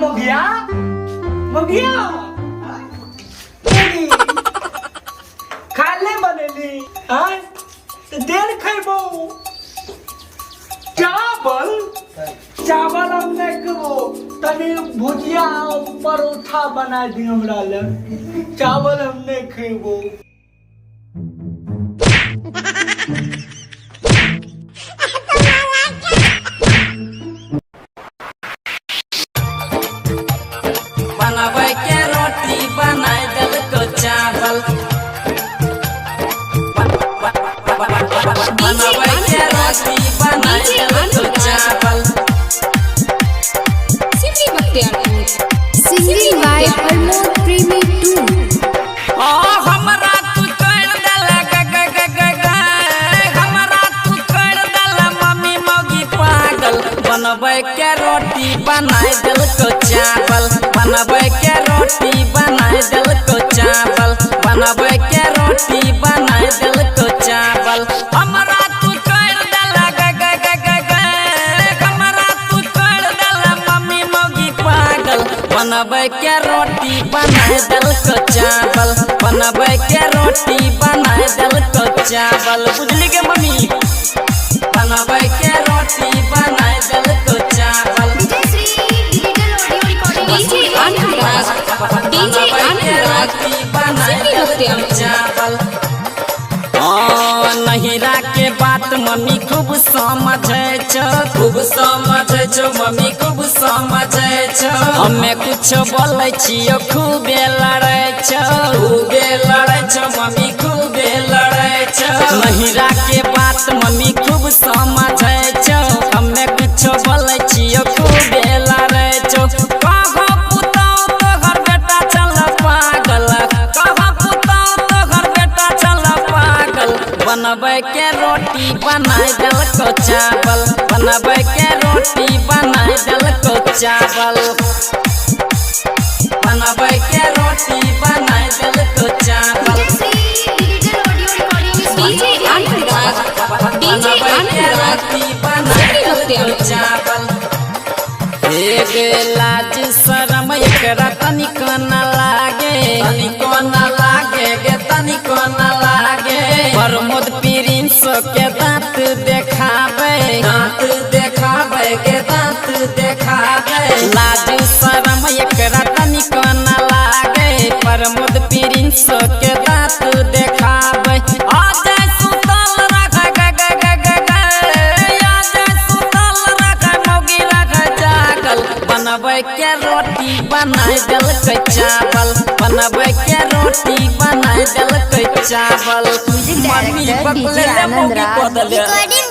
मोगिया मोगिया खाले बनेली हाँ देर खेबो चावल चावल हमने को तनी भुजिया परोठा बना दी हमरा ले चावल हमने खेबो बनावे के रोटी बनाए दल को चावल बनावे के रोटी बनाए दल को चावल Singing by Pramod Premi 2. ओ हमरा तू कर दला ग ग ग ग ग हमरा तू कर दला मम्मी मौगी पागल बनावे के रोटी बनाए दल को चावल बनावे के रोटी बनाए दल को चावल बनावे के रोटी बनाए दल को चावल हमरा तू कर दला ग ग ग ग ग हमरा तू कर दला मम्मी मौगी पागल बनावे के रोटी बनाए दल को चावल बनावे के रोटी बनाए दल को चावल बुझली के मम्मी बनावे के रोटी बनाए दल को चावल नहिरा के बात मम्मी खूब समझे छो मम्मी खूब समझे छो हमें कुछ बोले छियो खूबे लड़े छो मम्मी खूबे लड़े छो नहिरा के बात मम्मी खूब समझे छो हमें कुछ बोले छियो खूबे लड़े छो कहो पुताओ तो घर बेटा चल पागल कहो पुताओ तो घर बेटा चल पागल बनबै के रोटी बनाए दल को चावल बनबै के रोटी बनाए दल को चावल बनबै के रोटी बनाए दल को चावल बनबै के रोटी बनाए दल को चावल एक लाज शरम एकरा तनिको न लागे गे तनिको न लागे प्रमोद प्रिंस के दांत देखावे के दांत देखावे लाज शरम एकरा तनिको न लागे प्रमोद प्रिंस के दांत देखावे आज सुतल रख ग ग ग ग ग आज सुतल रख मौगी रख जागल बनबै के रोटी बनाए दल के चावल बनबै के रोटी बनाए दल के चावल मम्मी बकले मौगी बदले